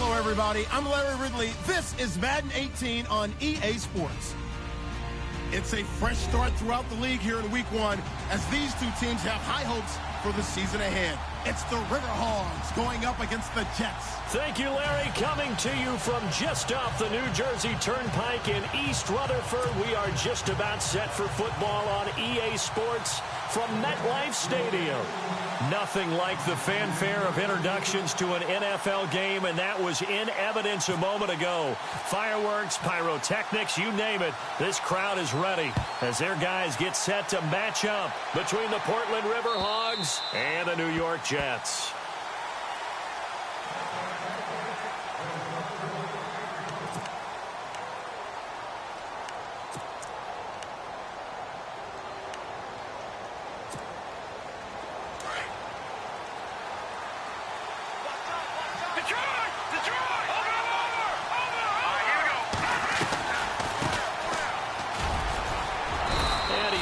Hello, everybody. I'm Larry Ridley. This is Madden 18 on EA Sports. It's a fresh start throughout the league here in Week 1 as these two teams have high hopes for the season ahead. It's the Riverhogs going up against the Jets. Thank you, Larry. Coming to you from just off the New Jersey Turnpike in East Rutherford. We are just about set for football on EA Sports from MetLife Stadium. Nothing like the fanfare of introductions to an NFL game, and that was in evidence a moment ago. Fireworks, pyrotechnics, you name it. This crowd is ready as their guys get set to match up between the Portland Riverhogs and the New York Jets.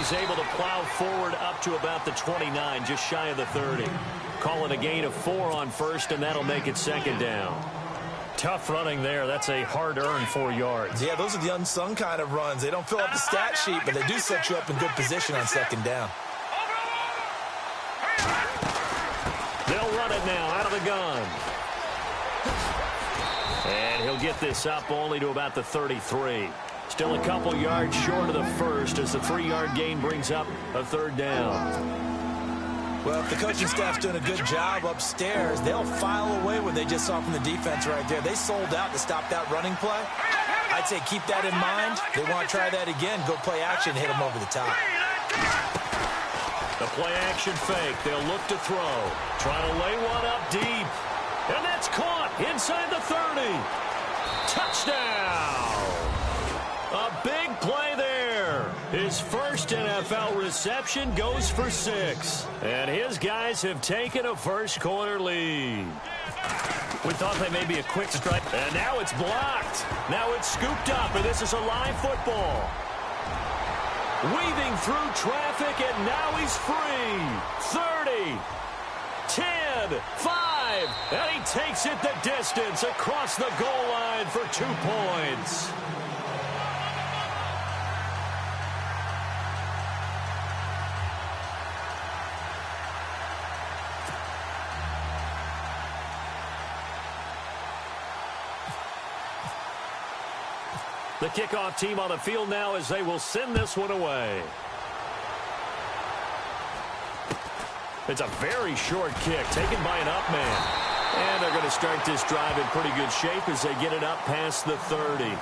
Able to plow forward up to about the 29, just shy of the 30. Calling a gain of 4 on first, and that'll make it second down. Tough running there. That's a hard-earned 4 yards. Yeah, those are the unsung kind of runs. They don't fill up the stat sheet, but they do set you up in good position on second down. They'll run it now out of the gun. And he'll get this up only to about the 33. Still a couple yards short of the first as the 3-yard gain brings up a third down. Well, if the coaching staff's doing a good job upstairs, they'll file away what they just saw from the defense right there. They sold out to stop that running play. I'd say keep that in mind. They want to try that again. Go play action, hit them over the top. The play action fake. They'll look to throw. Trying to lay one up deep. And that's caught inside the 30. Touchdown. A big play there. His first NFL reception goes for 6. And his guys have taken a first quarter lead. We thought they may be a quick strike. And now it's blocked. Now it's scooped up, and this is a live football. Weaving through traffic, and now he's free. 30, 10, 5. And he takes it the distance across the goal line for 2 points. The kickoff team on the field now as they will send this one away. It's a very short kick taken by an up man. And they're going to start this drive in pretty good shape as they get it up past the 30.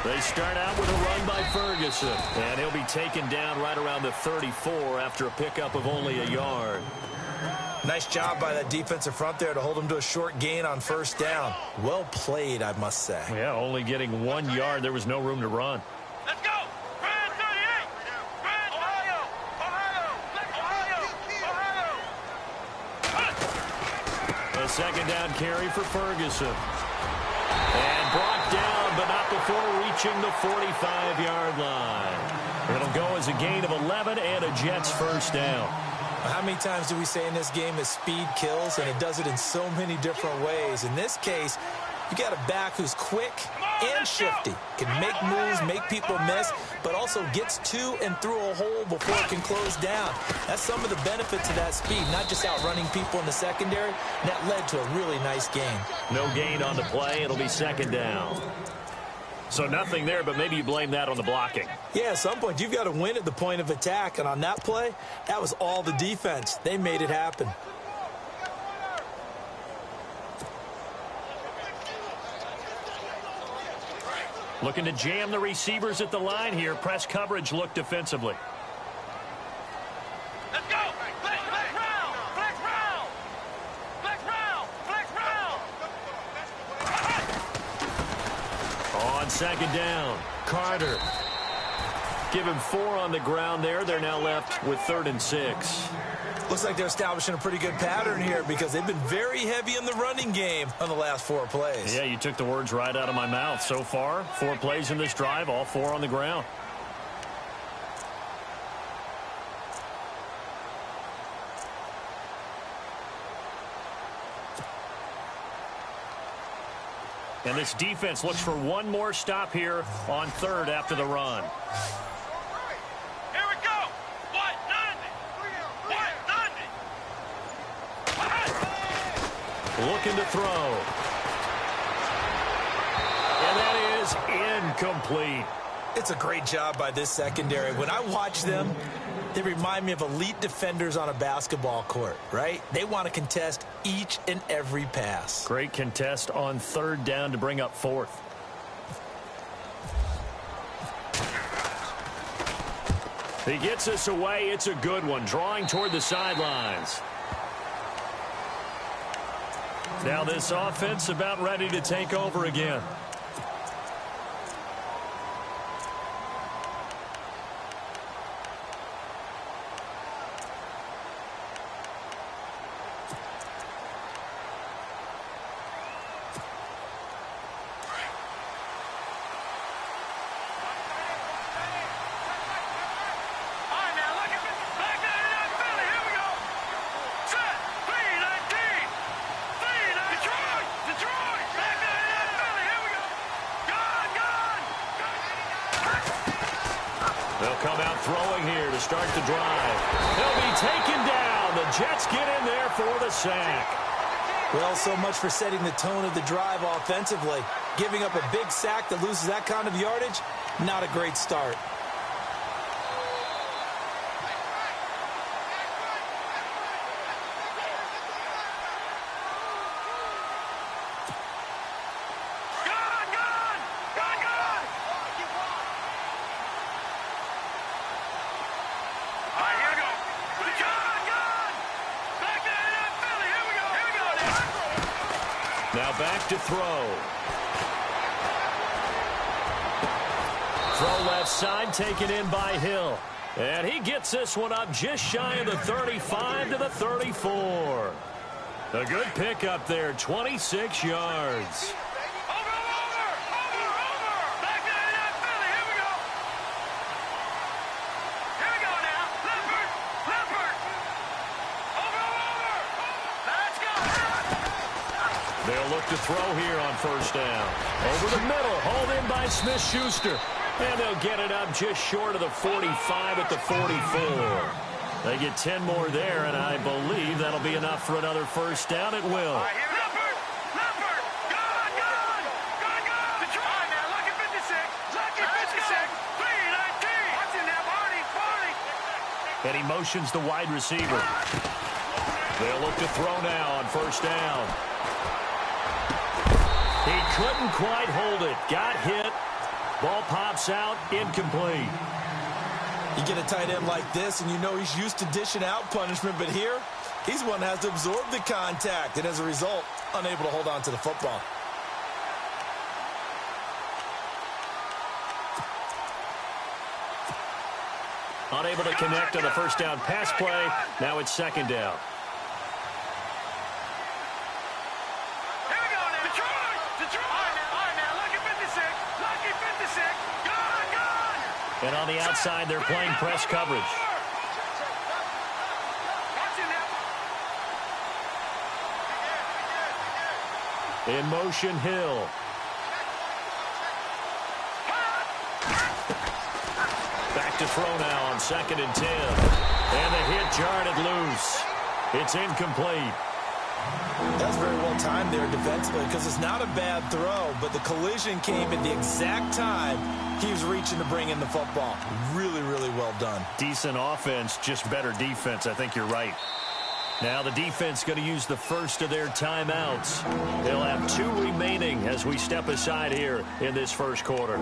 They start out with a run by Ferguson, and he'll be taken down right around the 34 after a pickup of only a yard. Nice job by that defensive front there to hold him to a short gain on first down. Well played, I must say. Yeah, only getting 1 yard. There was no room to run. Let's go! Brand 38! Brand Ohio! Ohio! A second down carry for Ferguson. And brought down, but not before reaching the 45-yard line. It'll go as a gain of 11 and a Jets first down. How many times do we say in this game that speed kills, and it does it in so many different ways? In this case, you got a back who's quick and shifty, can make moves, make people miss, but also gets to and through a hole before it can close down. That's some of the benefits of that speed, not just outrunning people in the secondary. And that led to a really nice game. No gain on the play. It'll be second down. So nothing there, but maybe you blame that on the blocking. Yeah, at some point you've got to win at the point of attack, and on that play, that was all the defense. They made it happen. Looking to jam the receivers at the line here. Press coverage look defensively. Let's go! Flex round! Flex round! Flex round! Flex round! On second down, Carter. Give him 4 on the ground there. They're now left with 3rd and 6. Looks like they're establishing a pretty good pattern here because they've been very heavy in the running game on the last 4 plays. Yeah, you took the words right out of my mouth. So far, 4 plays in this drive, all 4 on the ground. And this defense looks for one more stop here on 3rd after the run. Here we go. What? Nothing. Looking to throw. And that is incomplete. It's a great job by this secondary. When I watch them, they remind me of elite defenders on a basketball court, right? They want to contest each and every pass. Great contest on 3rd down to bring up 4th. He gets us away. It's a good one. Drawing toward the sidelines. Now this offense about ready to take over again. Come out throwing here to start the drive. He'll be taken down. The Jets get in there for the sack. Well, so much for setting the tone of the drive offensively. Giving up a big sack that loses that kind of yardage, not a great start. Now back to throw. Throw left side, taken in by Hill. And he gets this one up just shy of the 35 to the 34. A good pickup there, 26 yards. They'll look to throw here on 1st down. Over the middle, hauled in by Smith-Schuster. And they'll get it up just short of the 45 at the 44. They get 10 more there, and I believe that'll be enough for another 1st down. It will. And he motions the wide receiver. They'll look to throw now on 1st down. He couldn't quite hold it. Got hit. Ball pops out. Incomplete. You get a tight end like this, and you know he's used to dishing out punishment, but here, he's one that has to absorb the contact, and as a result, unable to hold on to the football. Unable to connect on the 1st down pass play. Now it's 2nd down. And on the outside, they're playing press coverage. In motion, Hill. Back to throw now on 2nd and 10. And the hit jarred loose. It's incomplete. That's very well timed there defensively because it's not a bad throw, but the collision came at the exact time he was reaching to bring in the football. Really, really well done. Decent offense, just better defense. I think you're right. Now the defense going to use the first of their timeouts. They'll have 2 remaining as we step aside here in this 1st quarter.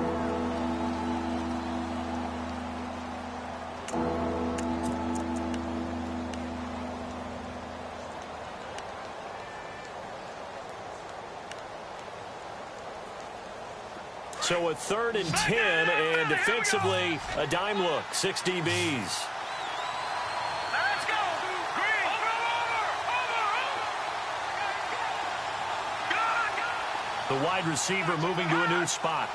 So a 3rd and 10, and defensively, a dime look, 6 DBs. Let's go. Green. Over. The wide receiver moving to a new spot.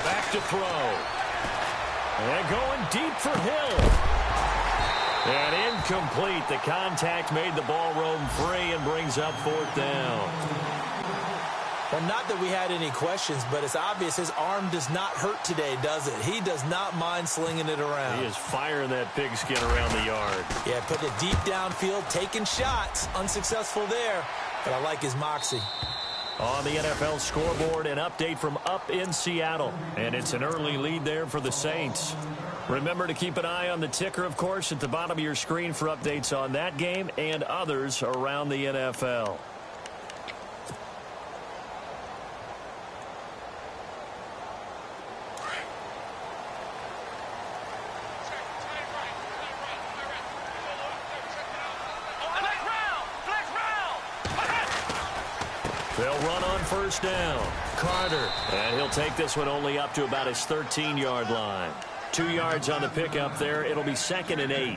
Back to throw. And going deep for Hill. And incomplete. The contact made the ball roam free and brings up 4th down. Well, not that we had any questions, but it's obvious his arm does not hurt today, does it? He does not mind slinging it around. He is firing that pigskin around the yard. Yeah, putting it deep downfield, taking shots. Unsuccessful there, but I like his moxie. On the NFL scoreboard, an update from up in Seattle. And it's an early lead there for the Saints. Remember to keep an eye on the ticker, of course, at the bottom of your screen for updates on that game and others around the NFL. They'll run on 1st down. Carter. And he'll take this one only up to about his 13-yard line. 2 yards on the pickup there. It'll be 2nd and 8.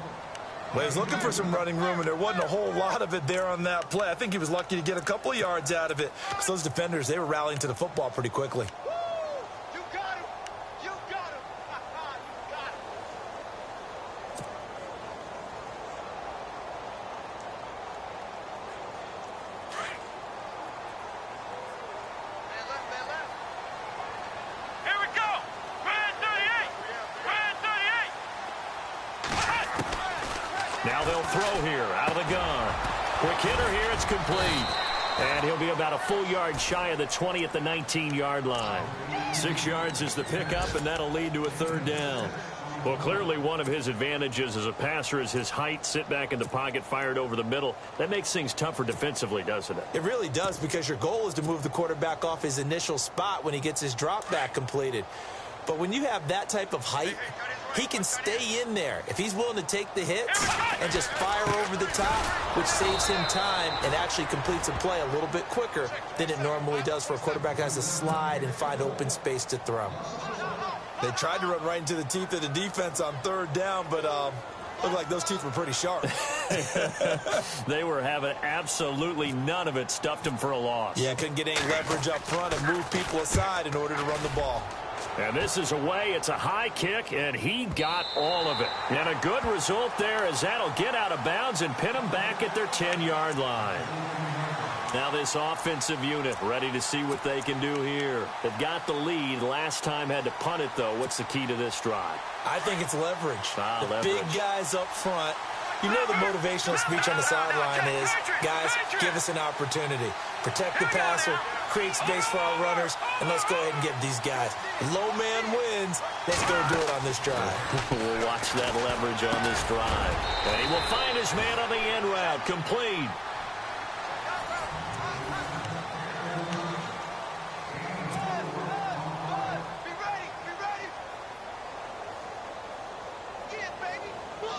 Well, he's looking for some running room, and there wasn't a whole lot of it there on that play. I think he was lucky to get a couple of yards out of it. Because those defenders, they were rallying to the football pretty quickly. You got him. You got him. You got him. Man left. Here we go. Red 38. Red 38. Now they'll throw here out of the gun. Quick hitter here. It's complete. And he'll be about a full yard shy of the 20 at the 19-yard line. 6 yards is the pickup, and that'll lead to a 3rd down. Well, clearly one of his advantages as a passer is his height, sit back in the pocket, fired over the middle. That makes things tougher defensively, doesn't it? It really does, because your goal is to move the quarterback off his initial spot when he gets his drop back completed. But when you have that type of height, he can stay in there if he's willing to take the hits and just fire over the top, which saves him time and actually completes a play a little bit quicker than it normally does for a quarterback that has to slide and find open space to throw. They tried to run right into the teeth of the defense on 3rd down, but looked like those teeth were pretty sharp. They were having absolutely none of it. Stuffed him for a loss. Yeah, couldn't get any leverage up front and move people aside in order to run the ball. And this is away. It's a high kick, and he got all of it. And a good result there as that'll get out of bounds and pin them back at their 10-yard line. Now this offensive unit ready to see what they can do here. They've got the lead. Last time had to punt it, though. What's the key to this drive? I think it's leverage. The leverage. Big guys up front. You know the motivational speech on the sideline is, guys, give us an opportunity. Protect the passer, create space for our runners, and let's go ahead and get these guys. Low man wins. Let's go do it on this drive. We'll watch that leverage on this drive. And he will find his man on the end route. Complete. Be ready. Get it, baby. Woo!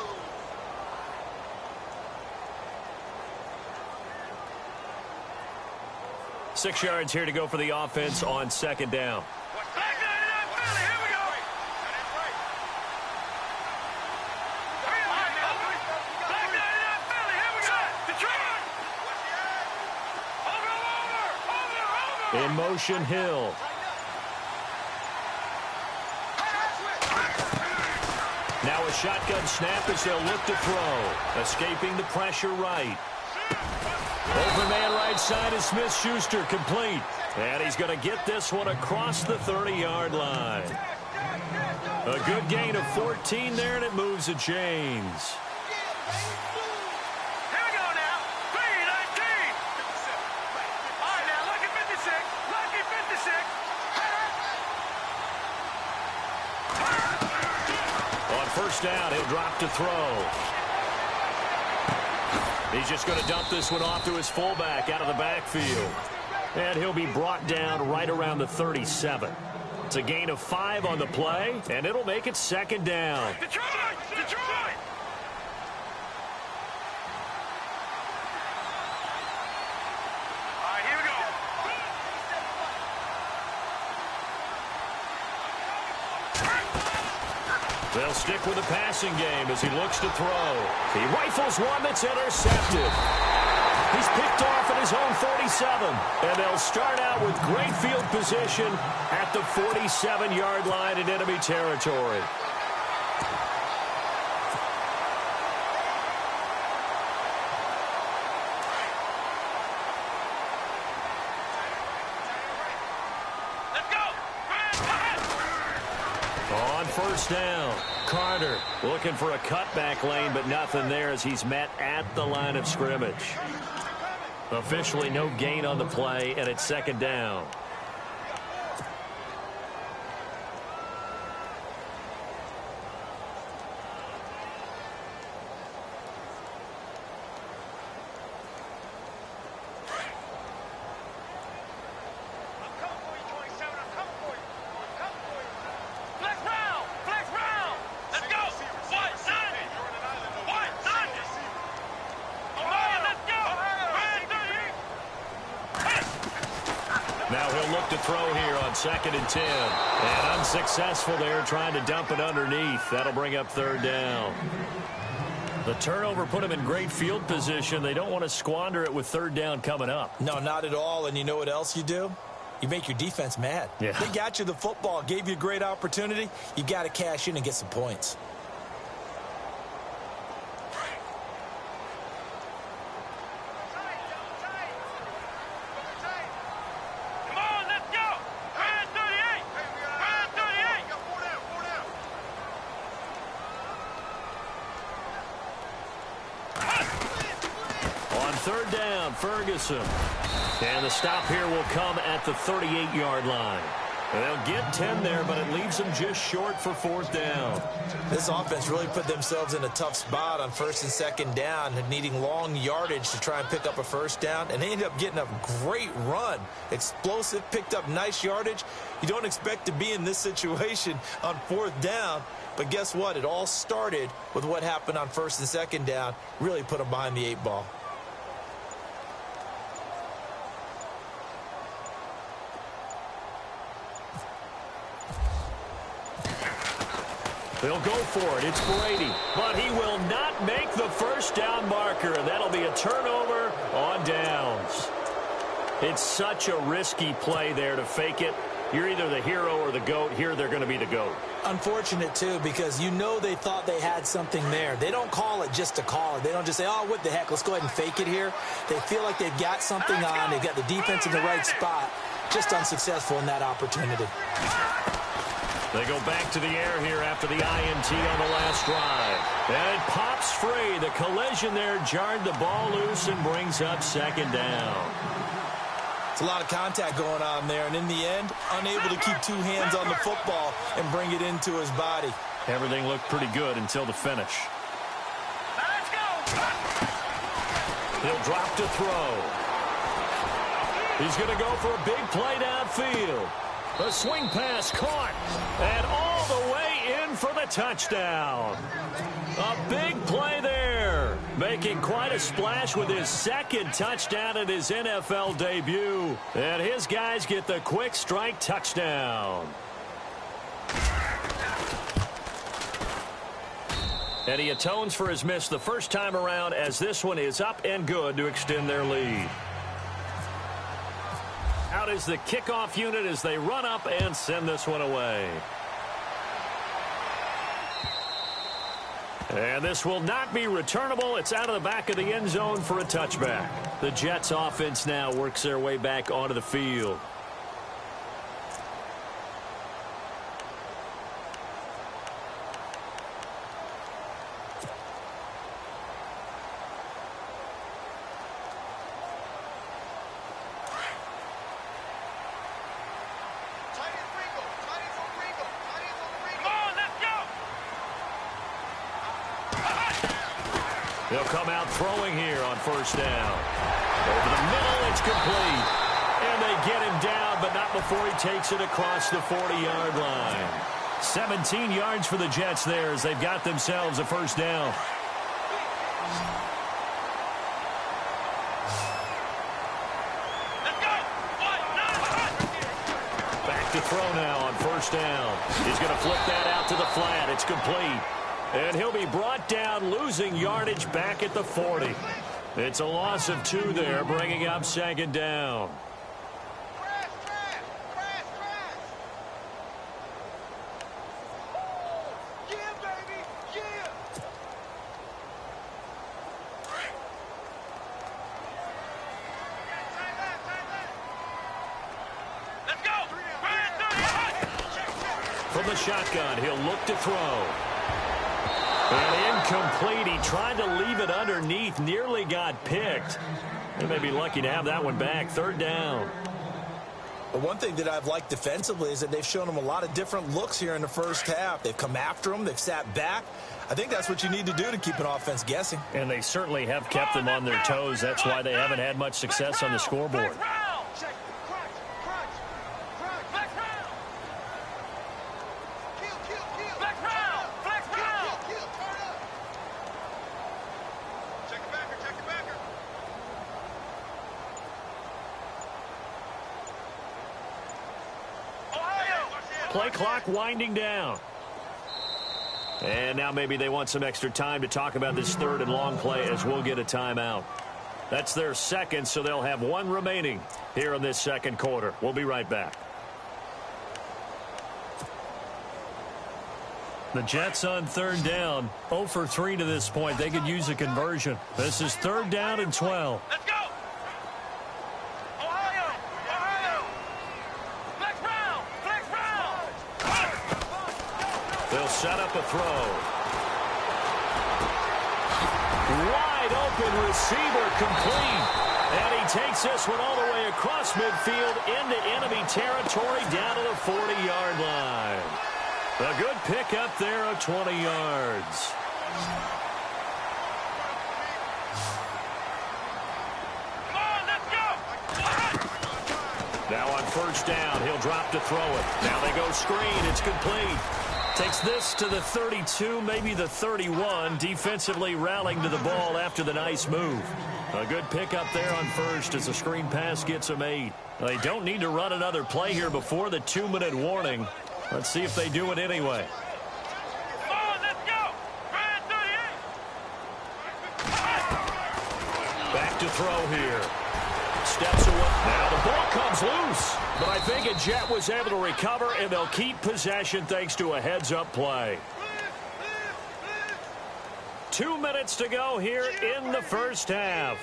6 yards here to go for the offense on 2nd down. Back 99 Philly, here we go. Back 99 Philly, here we go. Detroit. Over. In motion, Hill. Now a shotgun snap as they'll look to throw. Escaping the pressure right. Open man right side is Smith-Schuster, complete. And he's going to get this one across the 30-yard line. A good gain of 14 there, and it moves the chains. Here we go now. 3-19. All right, now, lucky 56. Lucky 56. On 1st down, he'll drop to throw. He's just going to dump this one off to his fullback out of the backfield. And he'll be brought down right around the 37. It's a gain of 5 on the play, and it'll make it 2nd down. Detroit! All right, here we go. They'll stick with the passing game as he looks to throw. He rifles one that's intercepted. He's picked off at his own 47. And they'll start out with great field position at the 47-yard line in enemy territory. On first down, Carter looking for a cutback lane, but nothing there as he's met at the line of scrimmage. Officially no gain on the play, and it's second down. Now he'll look to throw here on 2nd and 10. And unsuccessful there trying to dump it underneath. That'll bring up third down. The turnover put him in great field position. They don't want to squander it with third down coming up. No, not at all. And you know what else you do? You make your defense mad. Yeah. They got you the football, gave you a great opportunity. You got to cash in and get some points. Third down, Ferguson. And the stop here will come at the 38-yard line. And they'll get 10 there, but it leaves them just short for fourth down. This offense really put themselves in a tough spot on 1st and 2nd down, needing long yardage to try and pick up a first down. And they ended up getting a great run. Explosive, picked up nice yardage. You don't expect to be in this situation on 4th down. But guess what? It all started with what happened on 1st and 2nd down. Really put them behind the 8 ball. They'll go for it. It's Brady. But he will not make the first down marker. That'll be a turnover on downs. It's such a risky play there to fake it. You're either the hero or the GOAT. Here they're going to be the GOAT. Unfortunate, too, because you know they thought they had something there. They don't call it just to call it. They don't just say, oh, what the heck, let's go ahead and fake it here. They feel like they've got something on. They've got the defense in the right spot. Just unsuccessful in that opportunity. They go back to the air here after the INT on the last drive. And it pops free. The collision there jarred the ball loose and brings up 2nd down. It's a lot of contact going on there, and in the end, unable to keep 2 hands on the football and bring it into his body. Everything looked pretty good until the finish. Let's go! He'll drop to throw. He's going to go for a big play downfield. A swing pass caught, and all the way in for the touchdown. A big play there, making quite a splash with his 2nd touchdown at his NFL debut. And his guys get the quick strike touchdown. And he atones for his miss the first time around, as this one is up and good to extend their lead. Out is the kickoff unit as they run up and send this one away. And this will not be returnable. It's out of the back of the end zone for a touchback. The Jets offense now works their way back onto the field. They'll come out throwing here on first down. Over the middle, it's complete. And they get him down, but not before he takes it across the 40-yard line. 17 yards for the Jets there as they've got themselves a first down. Back to to throw now on first down. He's going to flip that out to the flat. It's complete. And he'll be brought down, losing yardage back at the 40. It's a loss of 2 there, bringing up second down. From the shotgun, he'll look to throw. And incomplete. He tried to leave it underneath, nearly got picked. They may be lucky to have that one back. Third down. The one thing that I've liked defensively is that they've shown him a lot of different looks here in the first half. They've come after him. They've sat back. I think that's what you need to do to keep an offense guessing. And they certainly have kept them on their toes. That's why they haven't had much success on the scoreboard. Play clock winding down. And now maybe they want some extra time to talk about this third and long play as we'll get a timeout. That's their second, so they'll have 1 remaining here in this second quarter. We'll be right back. The Jets on third down, 0 for 3 to this point. They could use a conversion. This is third down and 12. Let's go! Ohio! Ohio! Flex round! Flex round! They'll set up a throw. Wide open receiver, complete. And he takes this one all the way across midfield into enemy territory down to the 40-yard line. A good pickup there of 20 yards. Come on, let's go! Now on first down, he'll drop to throw it. Now they go screen. It's complete. Takes this to the 32, maybe the 31. Defensively rallying to the ball after the nice move. A good pickup there on first as the screen pass gets him 8. They don't need to run another play here before the 2-minute warning. Let's see if they do it anyway. Come on, let's go! Brand 38! Back to throw here. Steps away. Now the ball comes loose. But I think a Jet was able to recover, and they'll keep possession thanks to a heads-up play. 2 minutes to go here in the first half.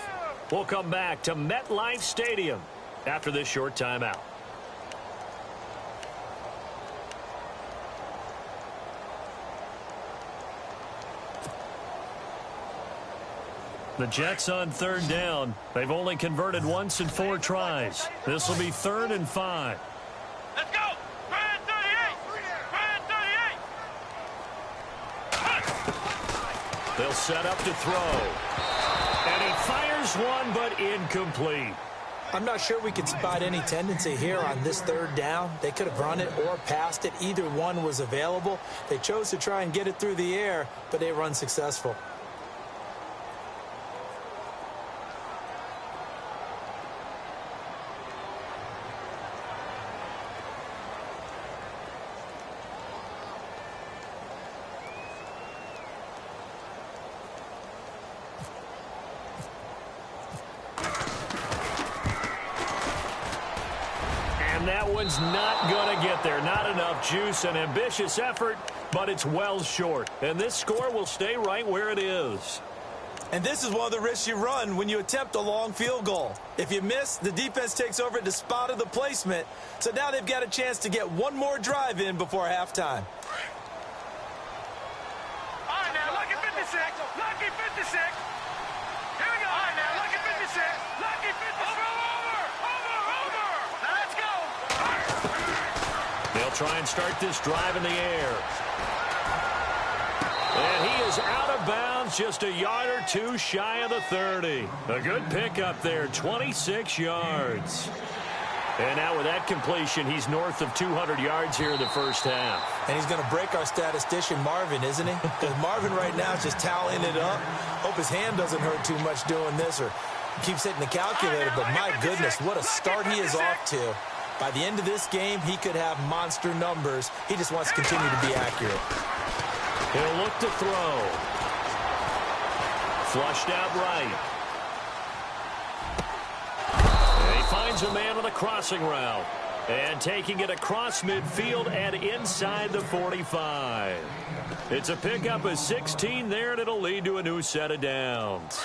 We'll come back to MetLife Stadium after this short timeout. The Jets on third down. They've only converted once in 4 tries. This will be 3rd and 5. Let's go! Brand 38! Brand 38! They'll set up to throw. And he fires one, but incomplete. I'm not sure we could spot any tendency here on this third down. They could have run it or passed it. Either one was available. They chose to try and get it through the air, but they run successful. That one's not going to get there. Not enough juice. An ambitious effort, but it's well short. And this score will stay right where it is. And this is one of the risks you run when you attempt a long field goal. If you miss, the defense takes over at the spot of the placement. So now they've got a chance to get one more drive in before halftime. All right, now, lucky 56. Lucky 56. Here we go. All right, now, lucky 56. Lucky 56. Over. Now, let's go. They'll try and start this drive in the air. And he is out of bounds, just a yard or two shy of the 30. A good pickup there, 26 yards. And now with that completion, he's north of 200 yards here in the first half. And he's going to break our statistician, Marvin, isn't he? Because Marvin right now is just tallying it up. Hope his hand doesn't hurt too much doing this or keeps hitting the calculator. But my goodness, what a start he is off to. By the end of this game, he could have monster numbers. He just wants to continue to be accurate. He'll look to throw. Flushed out right. And he finds a man on a crossing route. And taking it across midfield and inside the 45. It's a pickup of 16 there, and it'll lead to a new set of downs.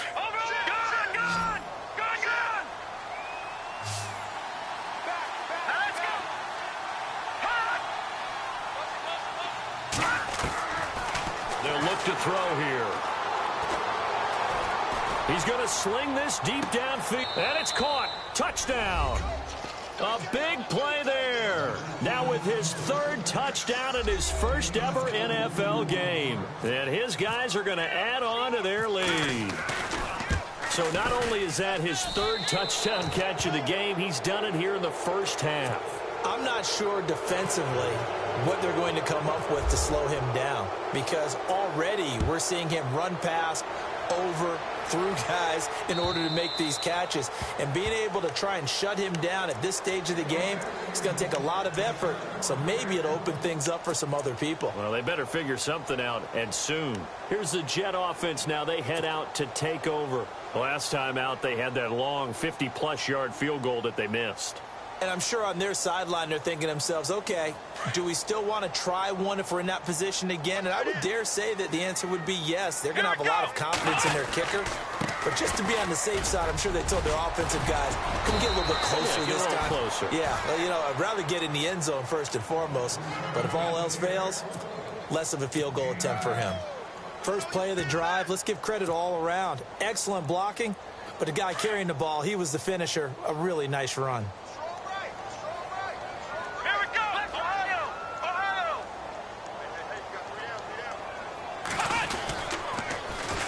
They'll look to throw here. He's going to sling this deep downfield, and it's caught. Touchdown. A big play there. Now with his third touchdown in his first ever NFL game. And his guys are going to add on to their lead. So not only is that his third touchdown catch of the game, he's done it here in the first half. I'm not sure defensively what they're going to come up with to slow him down, because already we're seeing him run past, over, through guys in order to make these catches. And being able to try and shut him down at this stage of the game, it's going to take a lot of effort. So maybe it'll open things up for some other people. Well, they better figure something out, and soon. Here's the Jet offense now. They head out to take over. Last time out, they had that long 50-plus yard field goal that they missed. And I'm sure on their sideline they're thinking to themselves, okay, do we still want to try one if we're in that position again? And I would dare say that the answer would be yes. They're going to have a lot of confidence in their kicker. But just to be on the safe side, I'm sure they told their offensive guys, can we get a little bit closer this time? Closer. Yeah, well, you know, I'd rather get in the end zone first and foremost. But if all else fails, less of a field goal attempt for him. First play of the drive, let's give credit all around. Excellent blocking, but the guy carrying the ball, he was the finisher. A really nice run.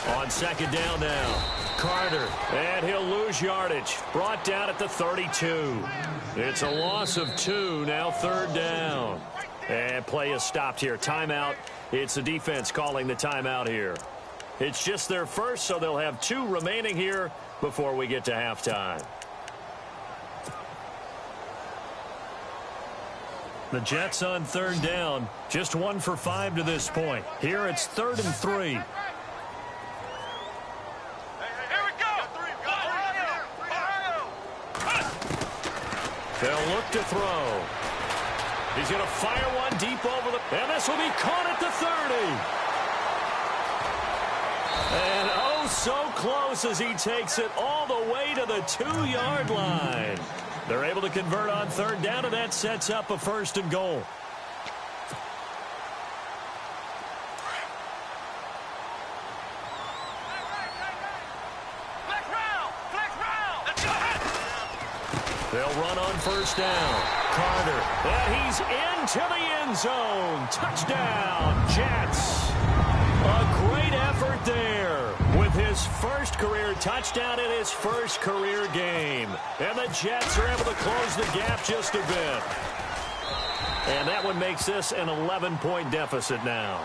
On second down now, Carter, and he'll lose yardage. Brought down at the 32. It's a loss of 2, now third down. And play is stopped here. Timeout. It's the defense calling the timeout here. It's just their first, so they'll have 2 remaining here before we get to halftime. The Jets on third down, just 1 for 5 to this point. Here it's 3rd and 3. They'll look to throw. He's going to fire one deep over the... And this will be caught at the 30. And oh, so close as he takes it all the way to the 2-yard line. They're able to convert on third down, and that sets up a 1st and goal. They'll run on first down. Carter, and he's into the end zone. Touchdown, Jets. A great effort there with his first career touchdown in his first career game. And the Jets are able to close the gap just a bit. And that one makes this an 11-point deficit now.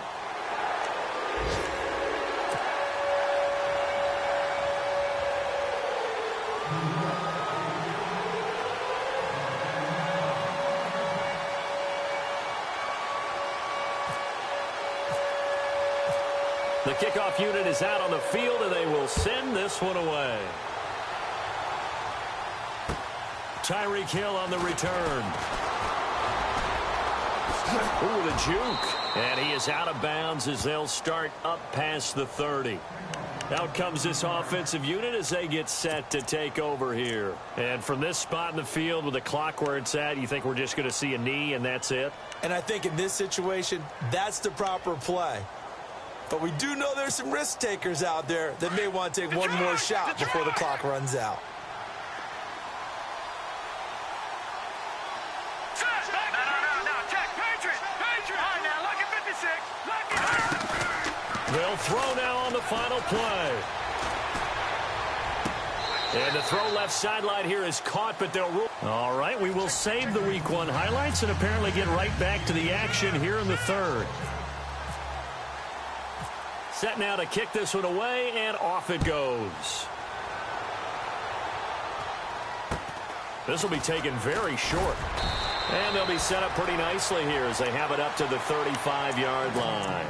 The kickoff unit is out on the field, and they will send this one away. Tyreek Hill on the return. Ooh, the juke. And he is out of bounds as they'll start up past the 30. Out comes this offensive unit as they get set to take over here. And from this spot in the field with the clock where it's at, you think we're just going to see a knee and that's it? And I think in this situation, that's the proper play. But we do know there's some risk takers out there that may want to take one more shot before the clock runs out. They'll throw now on the final play. And the throw left sideline here is caught, but they'll rule. All right, we will save the Week 1 highlights and apparently get right back to the action here in the third. Set now to kick this one away, and off it goes. This will be taken very short. And they'll be set up pretty nicely here as they have it up to the 35-yard line.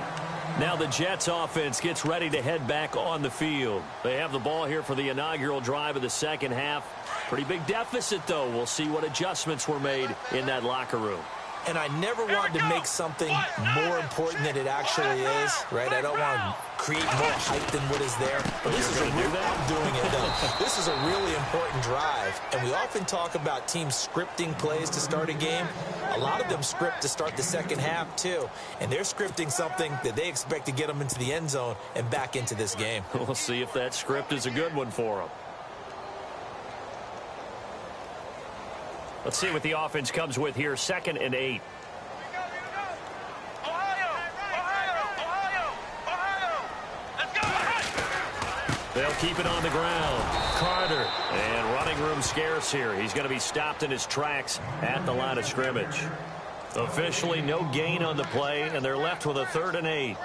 Now the Jets offense gets ready to head back on the field. They have the ball here for the inaugural drive of the second half. Pretty big deficit, though. We'll see what adjustments were made in that locker room. And I never want to make something more important than it actually is, right? I don't want to create more hype than what is there. But this is I'm doing it, though. This is a really important drive. And we often talk about teams scripting plays to start a game. A lot of them script to start the second half, too. And they're scripting something that they expect to get them into the end zone and back into this game. We'll see if that script is a good one for them. Let's see what the offense comes with here. 2nd and 8. They'll keep it on the ground. Carter, and running room scarce here. He's going to be stopped in his tracks at the line of scrimmage. Officially no gain on the play, and they're left with a 3rd and 8.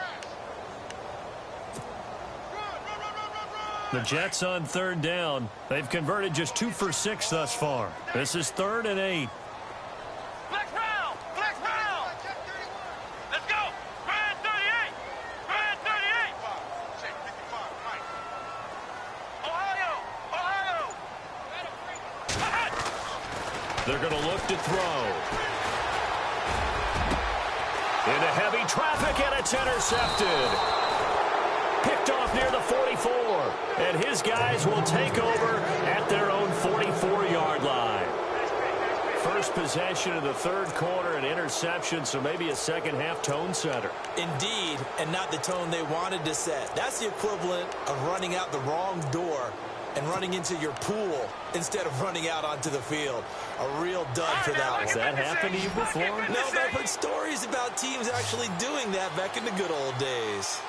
The Jets on 3rd down. They've converted just 2 for 6 thus far. This is 3rd and 8. Flex round! Flex round! Let's go! Brand 38! Brand 38! Ohio! Ohio! They're going to look to throw. Into heavy traffic, and it's intercepted. Picked off near the 44, and his guys will take over at their own 44-yard line. First possession of the 3rd quarter, an interception, so maybe a second-half tone setter. Indeed, and not the tone they wanted to set. That's the equivalent of running out the wrong door and running into your pool instead of running out onto the field. A real dud for that one. Has that happened to you before? No, but I've heard stories about teams actually doing that back in the good old days.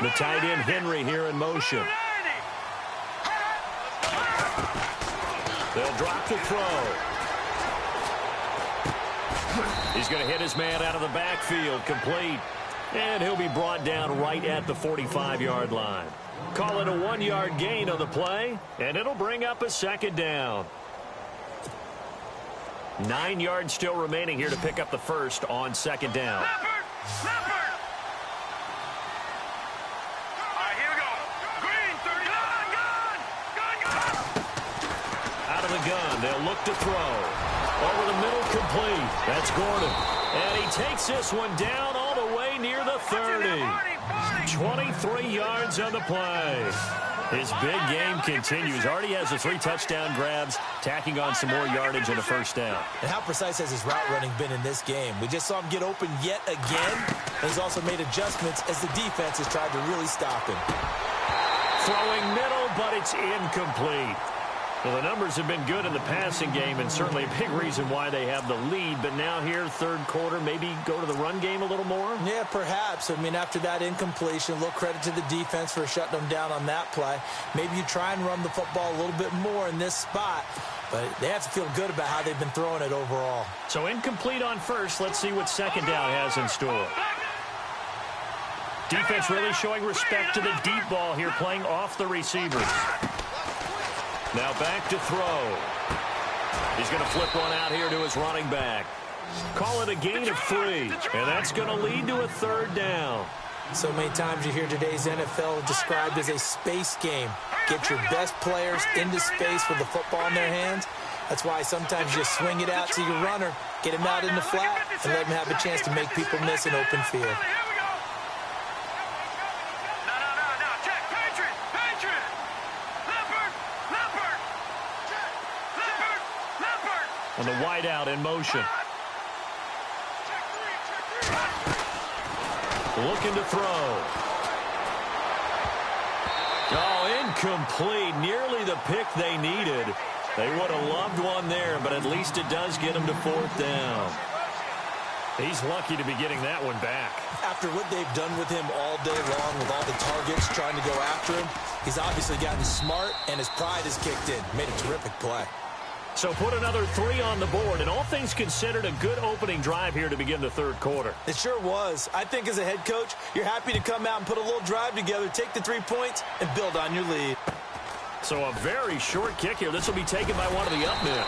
The tight end Henry here in motion. They'll drop the throw. He's going to hit his man out of the backfield, complete. And he'll be brought down right at the 45-yard line. Call it a 1-yard gain on the play, and it'll bring up a 2nd down. 9 yards still remaining here to pick up the first on 2nd down. Gun. They'll look to throw. Over the middle, complete. That's Gordon. And he takes this one down all the way near the 30. 23 yards on the play. His big game continues. Already has the 3 touchdown grabs, tacking on some more yardage and a 1st down. And how precise has his route running been in this game? We just saw him get open yet again. And he's also made adjustments as the defense has tried to really stop him. Throwing middle, but it's incomplete. Well, the numbers have been good in the passing game, and certainly a big reason why they have the lead. But now here, 3rd quarter, maybe go to the run game a little more? Yeah, perhaps. I mean, after that incompletion, a little credit to the defense for shutting them down on that play. Maybe you try and run the football a little bit more in this spot. But they have to feel good about how they've been throwing it overall. So incomplete on first. Let's see what 2nd down has in store. Defense really showing respect to the deep ball here, playing off the receivers. Now back to throw. He's going to flip one out here to his running back. Call it a gain of 3, and that's going to lead to a 3rd down. So many times you hear today's NFL described as a space game. Get your best players into space with the football in their hands. That's why sometimes you swing it out to your runner, get him out in the flat, and let him have a chance to make people miss an open field. And the wideout in motion. Looking to throw. Oh, incomplete. Nearly the pick they needed. They would have loved one there, but at least it does get them to 4th down. He's lucky to be getting that one back. After what they've done with him all day long with all the targets trying to go after him, he's obviously gotten smart, and his pride has kicked in. Made a terrific play. So put another 3 on the board, and all things considered, a good opening drive here to begin the 3rd quarter. It sure was. I think as a head coach, you're happy to come out and put a little drive together, take the 3 points, and build on your lead. So a very short kick here. This will be taken by one of the up men.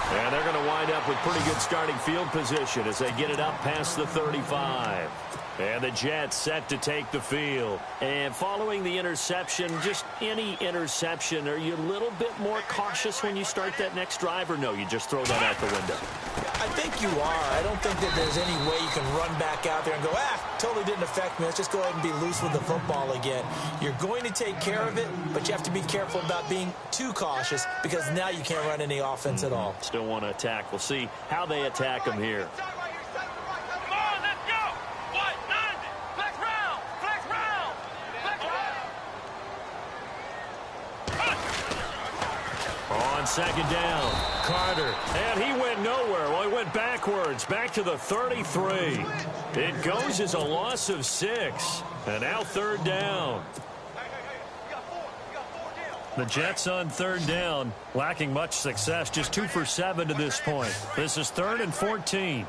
And they're going to wind up with pretty good starting field position as they get it up past the 35. And the Jets set to take the field. And following the interception, just any interception, are you a little bit more cautious when you start that next drive, or no, you just throw that out the window? I think you are. I don't think that there's any way you can run back out there and go, totally didn't affect me. Let's just go ahead and be loose with the football again. You're going to take care of it, but you have to be careful about being too cautious because now you can't run any offense at all. Still want to attack. We'll see how they attack them here. Second down, Carter, and he went nowhere. Well, he went backwards, back to the 33. It goes as a loss of 6, and now third down. The Jets on third down, lacking much success, just 2 for 7 to this point. This is 3rd and 14.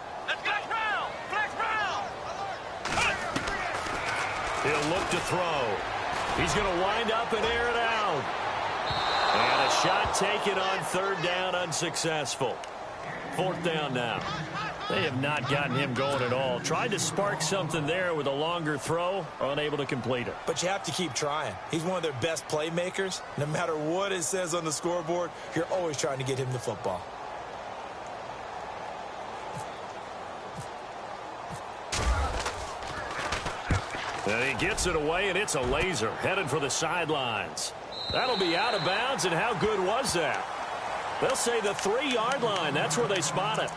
He'll look to throw. He's going to wind up and air it out. And a shot taken on third down, unsuccessful. 4th down now. They have not gotten him going at all. Tried to spark something there with a longer throw, unable to complete it. But you have to keep trying. He's one of their best playmakers. No matter what it says on the scoreboard, you're always trying to get him the football. And he gets it away, and it's a laser headed for the sidelines. That'll be out of bounds, and how good was that? They'll say the 3-yard line. That's where they spot it.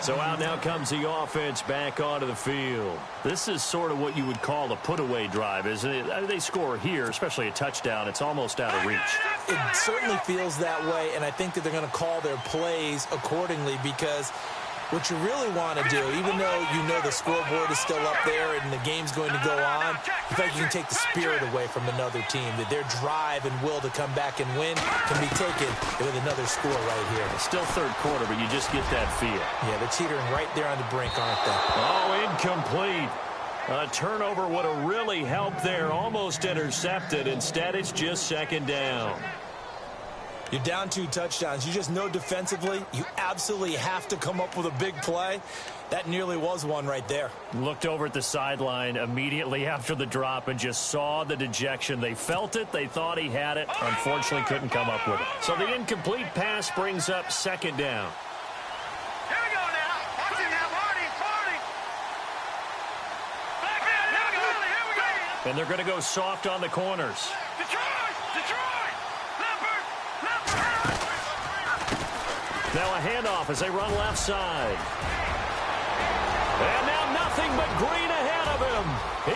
So out now comes the offense back onto the field. This is sort of what you would call a put-away drive, isn't it? They score here, especially a touchdown. It's almost out of reach. It certainly feels that way, and I think that they're going to call their plays accordingly because what you really want to do, even though you know the scoreboard is still up there and the game's going to go on, in fact, you can take the spirit away from another team, that their drive and will to come back and win can be taken with another score right here. It's still third quarter, but you just get that feel. Yeah, they're teetering right there on the brink, aren't they? Oh, incomplete. A turnover would have really helped there. Almost intercepted. Instead, it's just second down. You're down 2 touchdowns. You just know defensively you absolutely have to come up with a big play. That nearly was one right there. Looked over at the sideline immediately after the drop and just saw the dejection. They felt it. They thought he had it. Unfortunately, couldn't come up with it. So the incomplete pass brings up second down. Here we go now. Watch it now, Marty. Back in. Here we go. And they're going to go soft on the corners. Detroit. Now a handoff as they run left side. And now nothing but green ahead of him.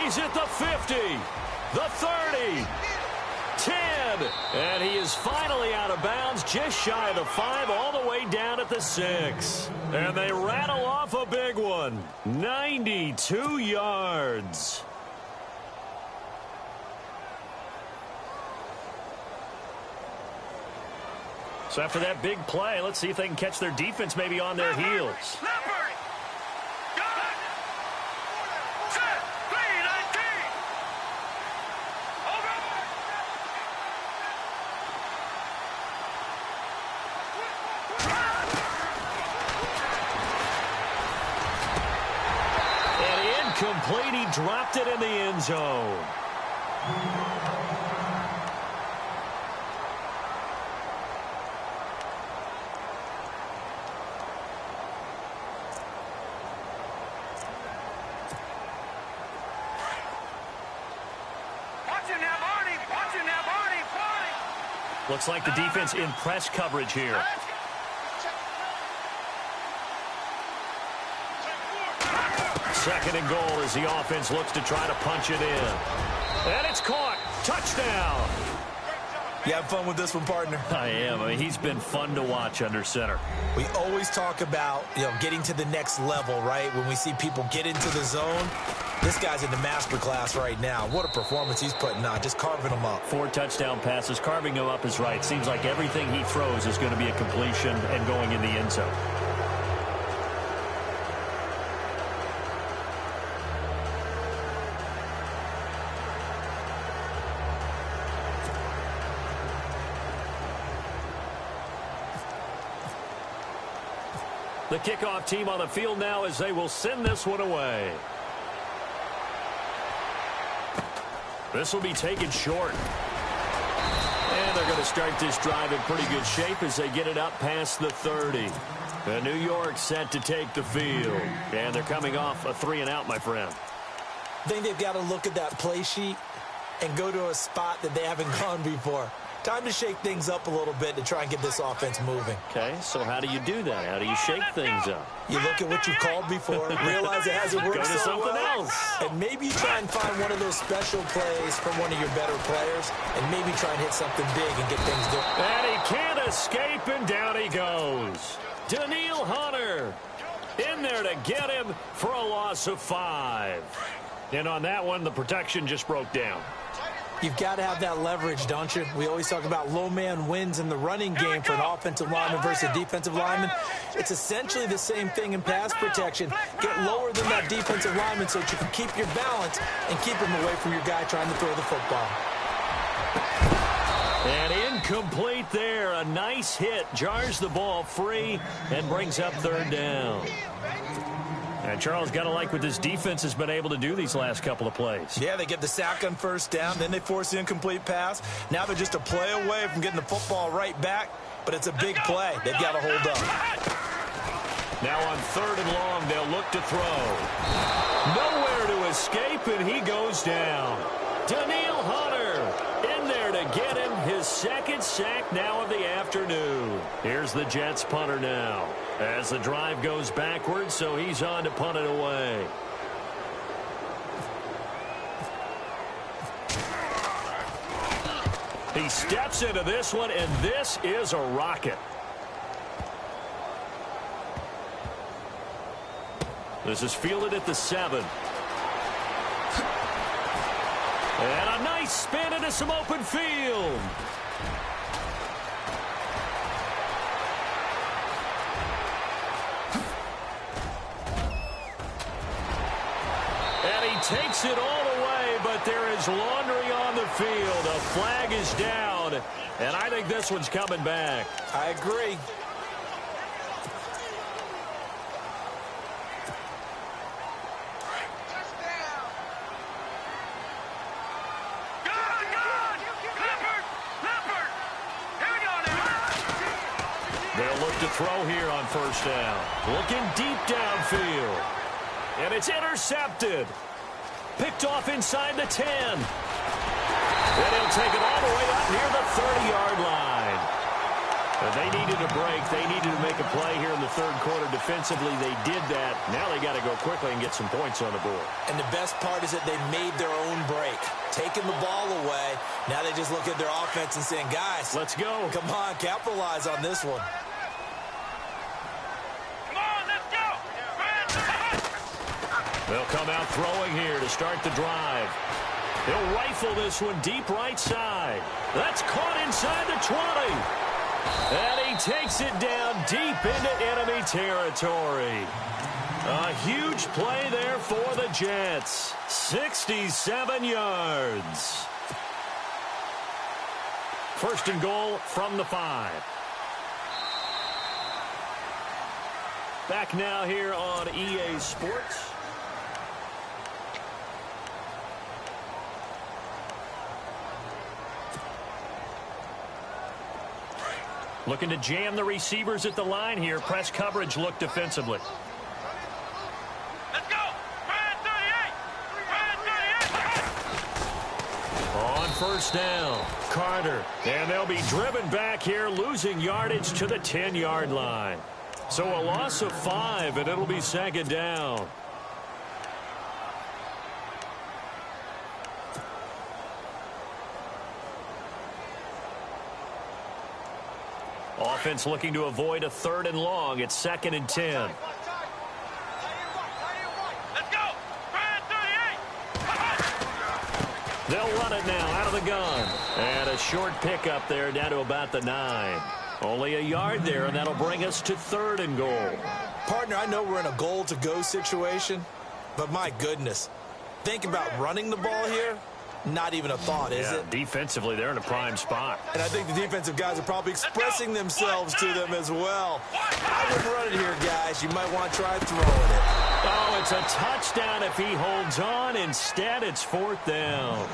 He's at the 50, the 30, 10. And he is finally out of bounds, just shy of the 5, all the way down at the 6. And they rattle off a big one. 92 yards. So after that big play, let's see if they can catch their defense maybe on their heels. And incomplete, he dropped it in the end zone. Looks like the defense in press coverage here. Second and goal as the offense looks to try to punch it in. And it's caught. Touchdown. You have fun with this one, partner? I am. I mean, he's been fun to watch under center. We always talk about, getting to the next level, right? When we see people get into the zone, this guy's in the master class right now. What a performance he's putting on, just carving them up. 4 touchdown passes. Carving them up is right. Seems like everything he throws is going to be a completion and going in the end zone. The kickoff team on the field now as they will send this one away. This will be taken short. And they're going to start this drive in pretty good shape as they get it up past the 30. The New York set to take the field. And they're coming off a 3-and-out, my friend. I think they've got to look at that play sheet and go to a spot that they haven't gone before. Time to shake things up a little bit to try and get this offense moving. Okay, so how do you do that? How do you shake things up? You look at what you've called before, realize it hasn't worked Go to so something well, else. and maybe you try and find one of those special plays from one of your better players, and maybe try and hit something big and get things done. And he can't escape, and down he goes. Daniil Hunter in there to get him for a loss of 5. And on that one, the protection just broke down. You've got to have that leverage, don't you? We always talk about low man wins in the running game for an offensive lineman versus a defensive lineman. It's essentially the same thing in pass protection. Get lower than that defensive lineman so that you can keep your balance and keep him away from your guy trying to throw the football. And incomplete there. A nice hit. Jars the ball free and brings up 3rd down. And Charles, got to like what this defense has been able to do these last couple of plays. Yeah, they get the sack on 1st down, then they force the incomplete pass. Now they're just a play away from getting the football right back, but it's a big play. They've got to hold up. Now on 3rd and long, they'll look to throw. Nowhere to escape, and he goes down. Daniil Hunter in there to get him his 2nd sack now of the afternoon. Here's the Jets punter now. As the drive goes backwards, so he's on to punt it away. He steps into this one, and this is a rocket. This is fielded at the 7. And a nice spin into some open field. And he takes it all away, but there is laundry on the field. A flag is down, and I think this one's coming back. I agree. They'll look to throw here on 1st down. Looking deep downfield. And it's intercepted. Picked off inside the 10. And he'll take it all the way up near the 30-yard line. But they needed a break. They needed to make a play here in the 3rd quarter defensively. They did that. Now they got to go quickly and get some points on the board. And the best part is that they made their own break. Taking the ball away. Now they just look at their offense and saying, guys, let's go. Come on, capitalize on this one. They'll come out throwing here to start the drive. He'll rifle this one deep right side. That's caught inside the 20. And he takes it down deep into enemy territory. A huge play there for the Jets. 67 yards. 1st and goal from the 5. Back now here on EA Sports. Looking to jam the receivers at the line here. Press coverage look defensively. Let's go! Brad 38! Brad 38! On 1st down, Carter. And they'll be driven back here, losing yardage to the 10-yard line. So a loss of 5, and it'll be 2nd down. Offense looking to avoid a 3rd and long. It's 2nd and 10. Let's go! Brad 38! They'll run it now out of the gun. And a short pickup there down to about the 9. Only a yard there, and that'll bring us to 3rd and goal. Partner, I know we're in a goal-to-go situation, but my goodness. Think about running the ball here. Not even a thought, is it? Defensively, they're in a prime spot. And I think the defensive guys are probably expressing themselves to them as well. I wouldn't run it here, guys. You might want to try throwing it. Oh, it's a touchdown if he holds on. Instead, it's 4th down.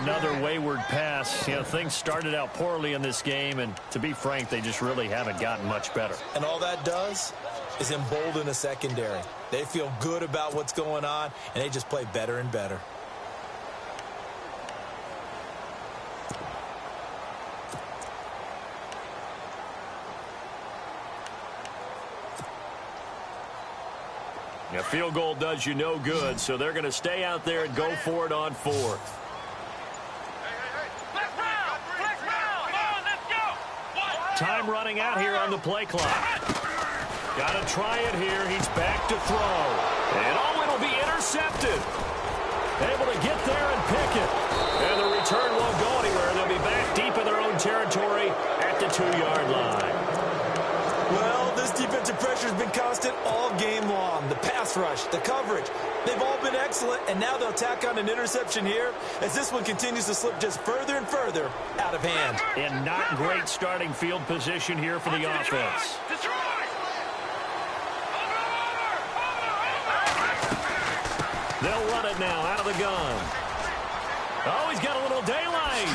Another wayward pass. You know, things started out poorly in this game, and to be frank, they just really haven't gotten much better. And all that does is embolden a secondary. They feel good about what's going on, and they just play better and better. A field goal does you no good, so they're going to stay out there and go for it on 4th. Time running out here on the play clock. Got to try it here. He's back to throw. And oh, it'll be intercepted. Able to get there and pick it. And the return won't go anywhere. They'll be back deep in their own territory at the 2-yard line. Well, this defensive pressure has been constant all game long. The pass rush, the coverage, they've all been excellent, and now they'll tack on an interception here as this one continues to slip just further and further out of hand. And not great starting field position here for the offense. They'll run it now out of the gun. Oh, he's got a little daylight.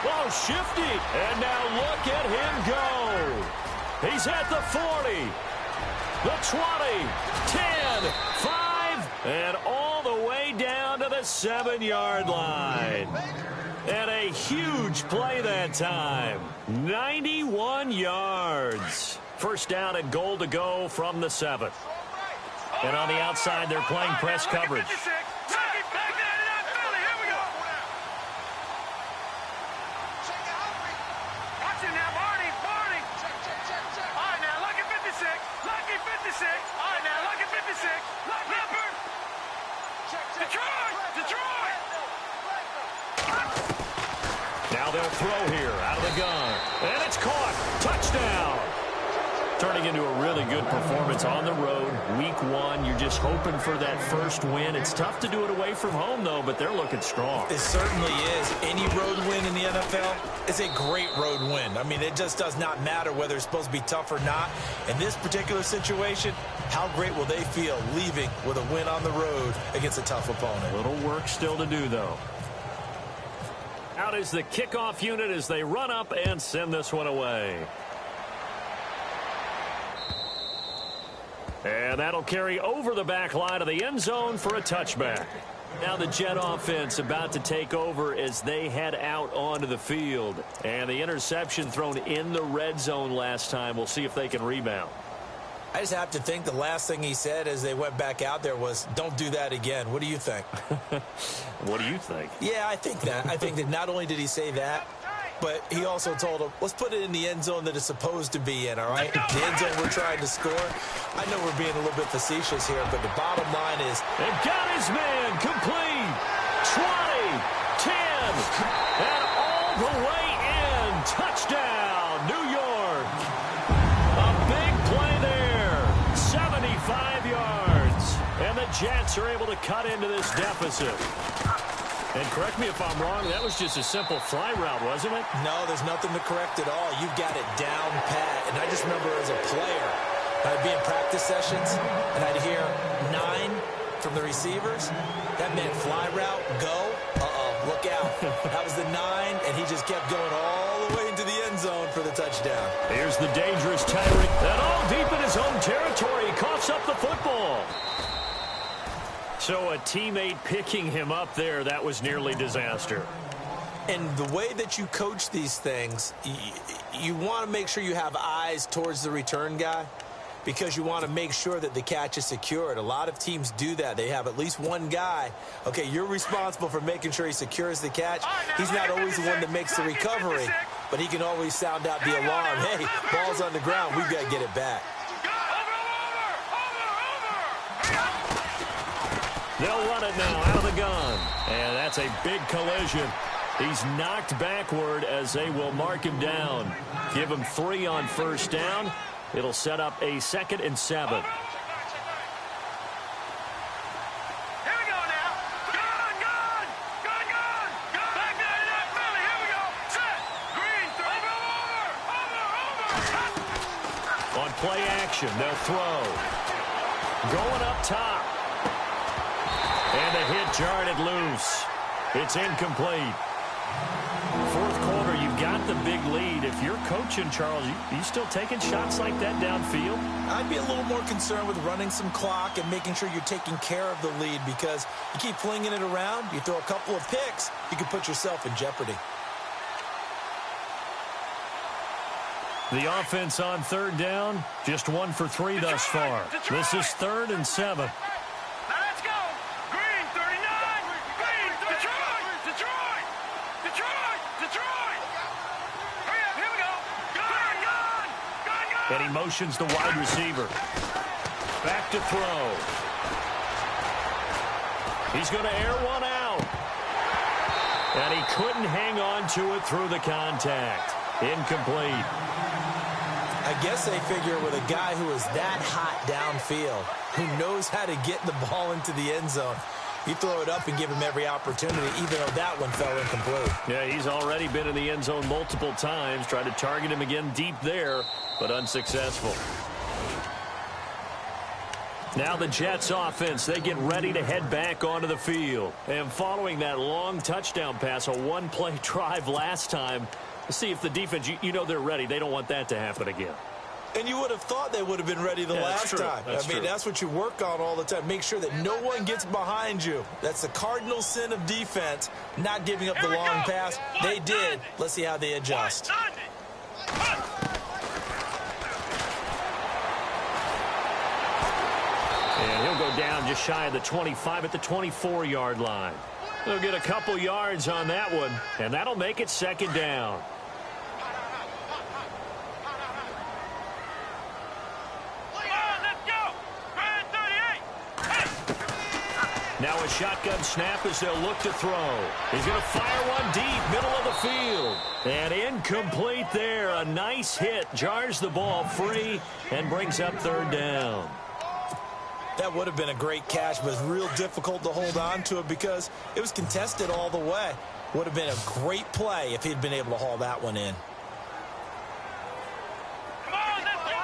Oh, shifty. And now look at him go. He's at the 40, the 20, 10, 5, and all the way down to the 7-yard line. And a huge play that time. 91 yards. First down and goal to go from the 7th. And on the outside, they're playing press coverage. Now they'll throw here out of the gun. And it's caught. Touchdown. Turning into a really good performance on the road. Week 1, you're just hoping for that first win. It's tough to do it away from home, though, but they're looking strong. It certainly is. Any road win in the NFL is a great road win. I mean, it just does not matter whether it's supposed to be tough or not. In this particular situation, how great will they feel leaving with a win on the road against a tough opponent? A little work still to do, though. Out is the kickoff unit as they run up and send this one away. And that'll carry over the back line of the end zone for a touchback. Now the Jet offense about to take over as they head out onto the field. And the interception thrown in the red zone last time. We'll see if they can rebound. I just have to think the last thing he said as they went back out there was, don't do that again. What do you think? What do you think? Yeah, I think that. I think that not only did he say that, but he also told him, let's put it in the end zone that it's supposed to be in, all right? The end zone we're trying to score. I know we're being a little bit facetious here, but the bottom line is... They've got his man complete. 20, 10, and all the way in. Touchdown, New York. A big play there. 75 yards. And the Jets are able to cut into this deficit. And correct me if I'm wrong, that was just a simple fly route, wasn't it? No, there's nothing to correct at all. You've got it down pat. And I just remember as a player, I'd be in practice sessions, and I'd hear 9 from the receivers. That meant fly route, go. Look out. That was the 9, and he just kept going all the way into the end zone for the touchdown. Here's the dangerous Tyreek. And all deep in his own territory, he coughs up the football. So a teammate picking him up there, that was nearly disaster. And the way that you coach these things, you want to make sure you have eyes towards the return guy because you want to make sure that the catch is secured. A lot of teams do that. They have at least one guy. Okay, you're responsible for making sure he secures the catch. He's not always the one that makes the recovery, but he can always sound out the alarm. Hey, ball's on the ground. We've got to get it back. They'll run it now out of the gun. And that's a big collision. He's knocked backward as they will mark him down. Give him 3 on first down. It'll set up a 2nd and 7. Here we go now. Gun, gun, gun, play action. They'll throw. Going up top. And the hit jarred it loose. It's incomplete. Fourth quarter, you've got the big lead. If you're coaching, Charles, you still taking shots like that downfield? I'd be a little more concerned with running some clock and making sure you're taking care of the lead, because you keep flinging it around, you throw a couple of picks, you can put yourself in jeopardy. The offense on third down, just 1 for 3 thus far. This is 3rd and 7. Now let's go. Green, 39. Green, Detroit. Hurry up, here we go. Gun. And he motions the wide receiver. Back to throw. He's going to air one out. And he couldn't hang on to it through the contact. Incomplete. I guess they figure with a guy who is that hot downfield, who knows how to get the ball into the end zone, you throw it up and give him every opportunity, even though that one fell incomplete. Yeah, he's already been in the end zone multiple times. Tried to target him again deep there, but unsuccessful. Now the Jets offense, they get ready to head back onto the field. And following that long touchdown pass, a one-play drive last time, see if the defense, you know they're ready. They don't want that to happen again. And you would have thought they would have been ready the last time. That's what you work on all the time. Make sure that no one gets behind you. That's the cardinal sin of defense, not giving up the long pass. They did. Let's see how they adjust. And he'll go down just shy of the 25 at the 24-yard line. They'll get a couple yards on that one, and that'll make it 2nd down. Now a shotgun snap as they'll look to throw. He's going to fire one deep, middle of the field. And incomplete there. A nice hit. Jars the ball free and brings up 3rd down. That would have been a great catch, but it's real difficult to hold on to it because it was contested all the way. Would have been a great play if he'd been able to haul that one in. Come on, let's go.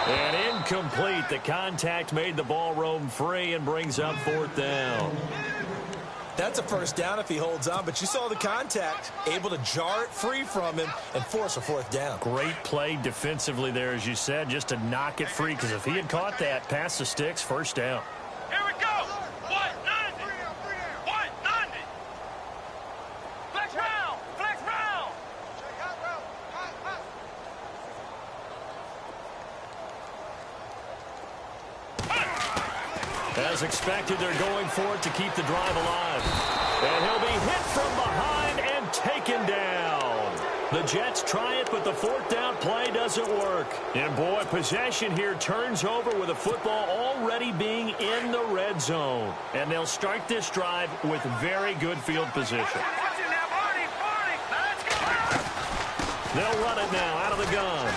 And incomplete. The contact made the ball roam free and brings up 4th down. That's a 1st down if he holds on, but you saw the contact, able to jar it free from him and force a 4th down. Great play defensively there, as you said, just to knock it free, because if he had caught that, past the sticks, 1st down. Here we go. 190. 190. Flex round. As expected, they're going for it to keep the drive alive. And he'll be hit from behind and taken down. The Jets try it, but the 4th down play doesn't work. And boy, possession here turns over with the football already being in the red zone. And they'll start this drive with very good field position. They'll run it now out of the gun.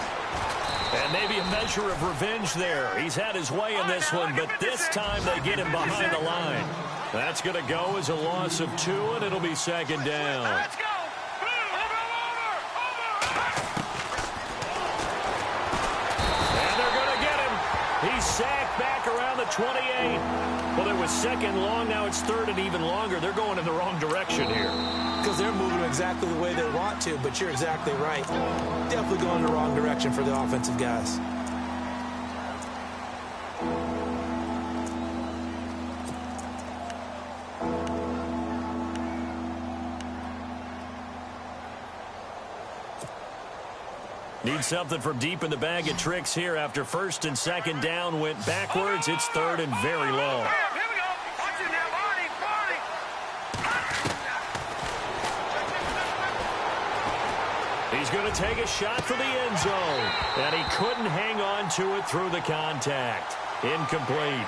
And maybe a measure of revenge there. He's had his way in this one, but this time they get him behind the line. That's going to go as a loss of 2, and it'll be 2nd down. Let's go. And they're going to get him. He's sacked back around the 28. Well, it was 2nd long. Now it's 3rd and even longer. They're going in the wrong direction here. Because they're moving exactly the way they want to, but you're exactly right. Definitely going in the wrong direction for the offensive guys. Need something from deep in the bag of tricks here after 1st and 2nd down went backwards. It's 3rd and very long. Here we go. Watch it now, Barney. He's going to take a shot for the end zone. And he couldn't hang on to it through the contact. Incomplete.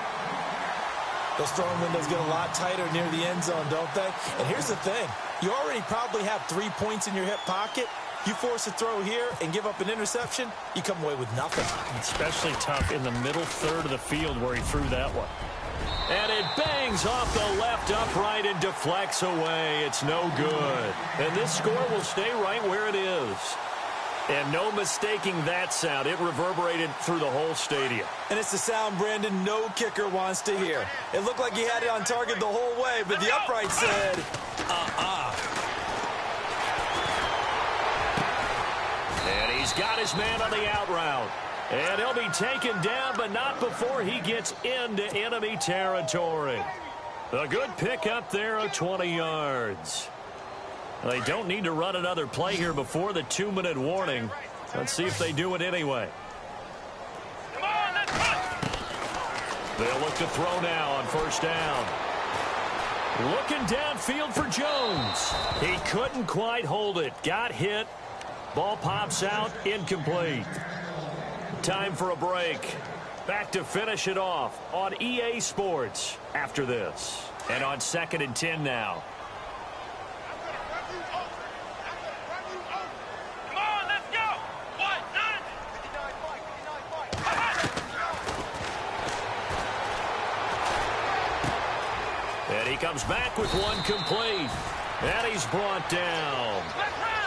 Those throwing windows get a lot tighter near the end zone, don't they? And here's the thing. You already probably have 3 points in your hip pocket. You force a throw here and give up an interception, you come away with nothing. Especially tough in the middle third of the field where he threw that one. And it bangs off the left upright and deflects away. It's no good. And this score will stay right where it is. And no mistaking that sound. It reverberated through the whole stadium. And it's the sound, Brandon, no kicker wants to hear. It looked like he had it on target the whole way, but the upright said, And he's got his man on the out route. And he'll be taken down, but not before he gets into enemy territory. A good pickup there of 20 yards. They don't need to run another play here before the 2-minute warning. Let's see if they do it anyway. Come on, let's go. They'll look to throw now on first down. Looking downfield for Jones. He couldn't quite hold it. Got hit. Ball pops out, incomplete. Time for a break. Back to finish it off on EA Sports after this. And on 2nd and 10 now. Come on, let's go. What? None. And he comes back with one complete. And he's brought down.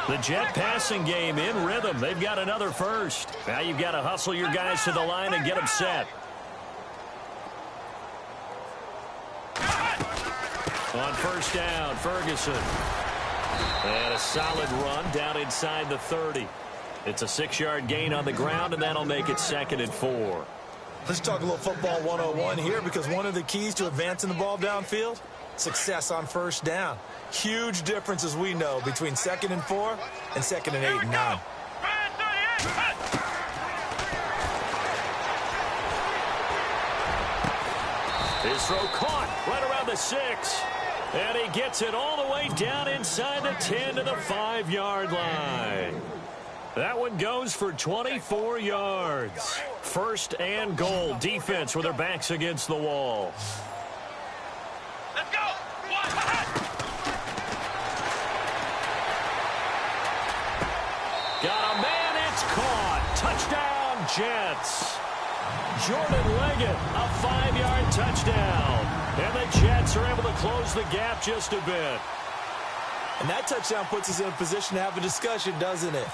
The Jet passing game in rhythm. They've got another first. Now you've got to hustle your guys to the line and get them set. On first down, Ferguson. And a solid run down inside the 30. It's a 6-yard gain on the ground, and that'll make it 2nd and 4. Let's talk a little football 101 here, because one of the keys to advancing the ball downfield, success on first down. Huge difference, as we know, between 2nd and 4 and 2nd and 8 and 9. His throw caught right around the 6. And he gets it all the way down inside the 10 to the 5-yard line. That one goes for 24 yards. 1st and goal. Defense with their backs against the wall. Let's go. Got a man, it's caught. Touchdown, Jets. Jordan Leggett, a 5-yard touchdown. And the Jets are able to close the gap just a bit. And that touchdown puts us in a position to have a discussion, doesn't it?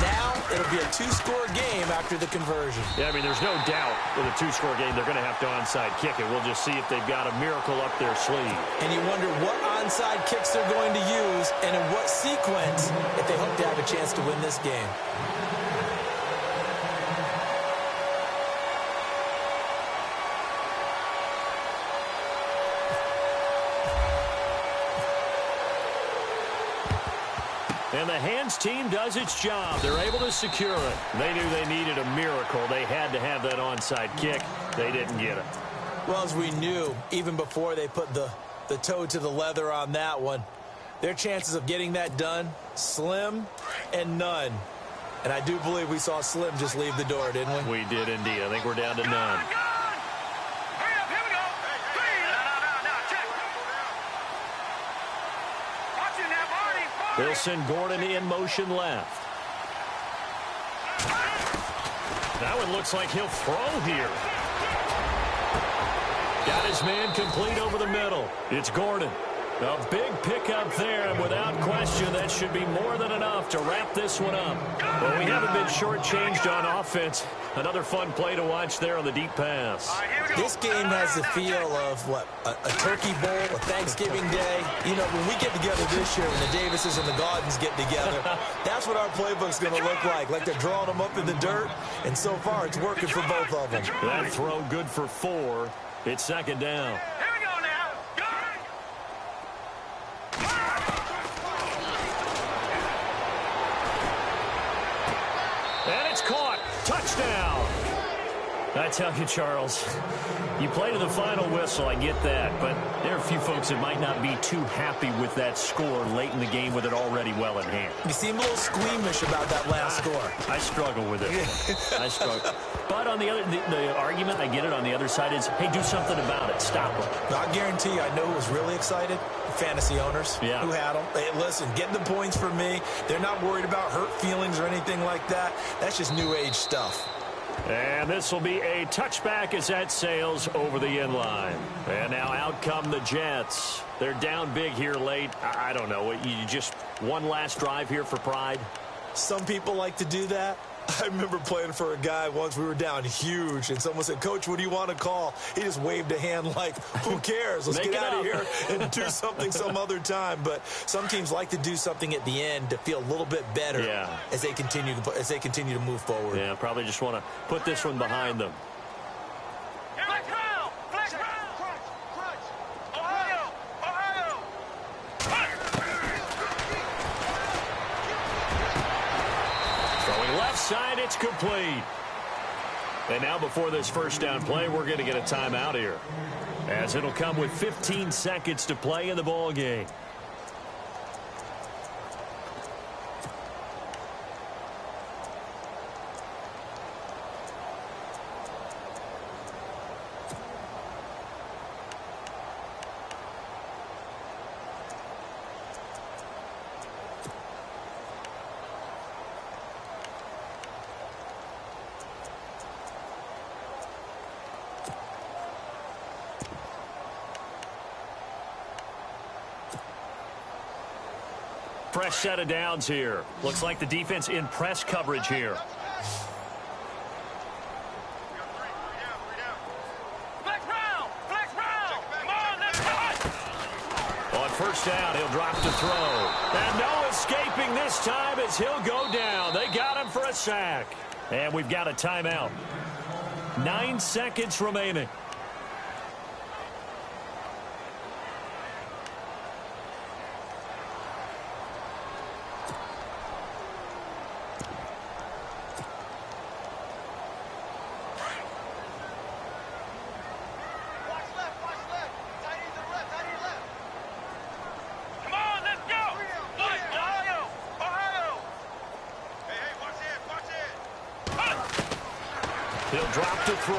Now it'll be a 2-score game after the conversion. Yeah, I mean, there's no doubt with a 2-score game they're going to have to onside kick it. We'll just see if they've got a miracle up their sleeve. And you wonder what onside kicks they're going to use and in what sequence if they hope to have a chance to win this game. And the hands team does its job. They're able to secure it. They knew they needed a miracle. They had to have that onside kick. They didn't get it. Well, as we knew, even before they put the toe to the leather on that one, their chances of getting that done, slim and none. And I do believe we saw Slim just leave the door, didn't we? We did indeed. I think we're down to none. Hurry up, here we go. 3. No, check. Watching that, Marty. They'll send Gordon in motion left. That one looks like he'll throw here. Got his man complete over the middle. It's Gordon. A big pickup there, and without question, that should be more than enough to wrap this one up. Well, we haven't been shortchanged on offense. Another fun play to watch there on the deep pass. This game has the feel of, what, a turkey bowl, a Thanksgiving day. You know, when we get together this year, when the Davises and the Gaudens get together, that's what our playbook's going to look like. Like they're drawing them up in the dirt, and so far it's working for both of them. That throw good for 4. It's 2nd down. Here we go now. Go! And it's caught. Touchdown. I tell you, Charles, you play to the final whistle, I get that, but there are a few folks that might not be too happy with that score late in the game with it already well in hand. You seem a little squeamish about that last score. I struggle with it. I struggle. But on the other, the argument, I get it, on the other side is, hey, do something about it. Stop them. I guarantee you, I know who was really excited. Fantasy owners who had them. Hey, listen, get the points for me. They're not worried about hurt feelings or anything like that. That's just new age stuff. And this will be a touchback as that sails over the inline. And now out come the Jets. They're down big here late. I don't know. You just one last drive here for pride? Some people like to do that. I remember playing for a guy once. We were down huge, and someone said, Coach, what do you want to call? He just waved a hand like, who cares? Let's get out of here and do something some other time. But some teams like to do something at the end to feel a little bit better as they continue to move forward. Yeah, probably just want to put this one behind them. Flex round! Flex round! Crunch! Ohio! Throwing left side, it's complete. And now before this first down play, we're going to get a timeout here, as it'll come with 15 seconds to play in the ball game. Fresh set of downs here. Looks like the defense in press coverage here. Flex round! Flex round! Come on, let's go! On first down, he'll drop to throw. And no escaping this time as he'll go down. They got him for a sack. And we've got a timeout. 9 seconds remaining. He'll drop to throw.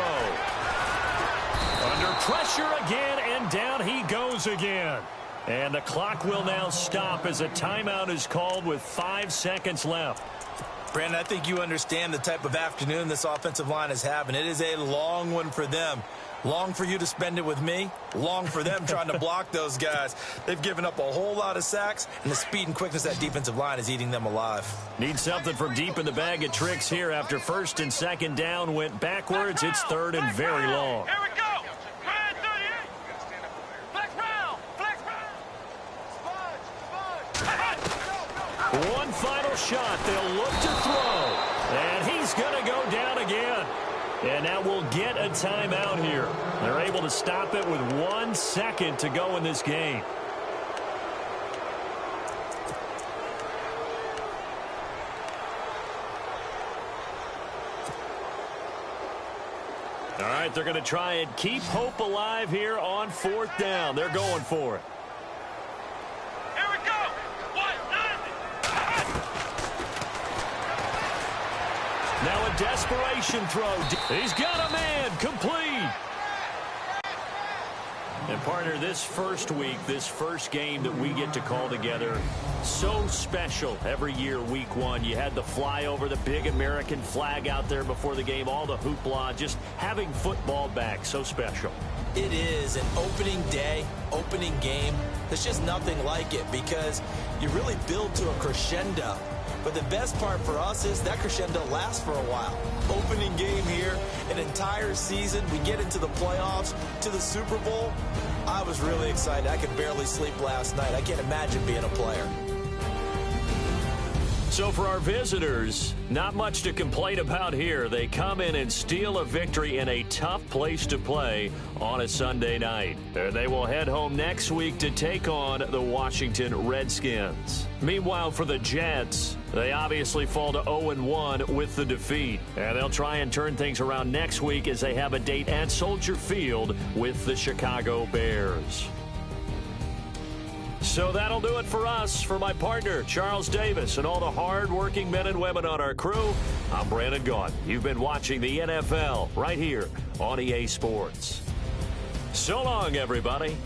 Under pressure again, and down he goes again. And the clock will now stop as a timeout is called with 5 seconds left. Brandon, I think you understand the type of afternoon this offensive line is having. It is a long one for them. Long for you to spend it with me. Long for them trying to block those guys. They've given up a whole lot of sacks, and the speed and quickness of that defensive line is eating them alive. Need something from deep in the bag of tricks here after first and second down went backwards. It's third and very long. Here we go! Red 38! Flex round! Flex round! One final shot. They'll look to throw. And he's going to go down again. And now we'll get a timeout here. They're able to stop it with 1 second to go in this game. All right, they're going to try and keep hope alive here on fourth down. They're going for it. Here we go! Now a desperation throw. He's got a man. Complete. And partner, this first week, this first game that we get to call together, so special every year, week one. You had the flyover, the big American flag out there before the game, all the hoopla, just having football back, so special. It is an opening day, opening game. There's just nothing like it because you really build to a crescendo. But the best part for us is that crescendo lasts for a while. Opening game here, an entire season. We get into the playoffs, to the Super Bowl. I was really excited. I could barely sleep last night. I can't imagine being a player. So for our visitors, not much to complain about here. They come in and steal a victory in a tough place to play on a Sunday night. They will head home next week to take on the Washington Redskins. Meanwhile, for the Jets, they obviously fall to 0-1 with the defeat. And they'll try and turn things around next week as they have a date at Soldier Field with the Chicago Bears. So that'll do it for us. For my partner, Charles Davis, and all the hard-working men and women on our crew, I'm Brandon Gaudin. You've been watching the NFL right here on EA Sports. So long, everybody.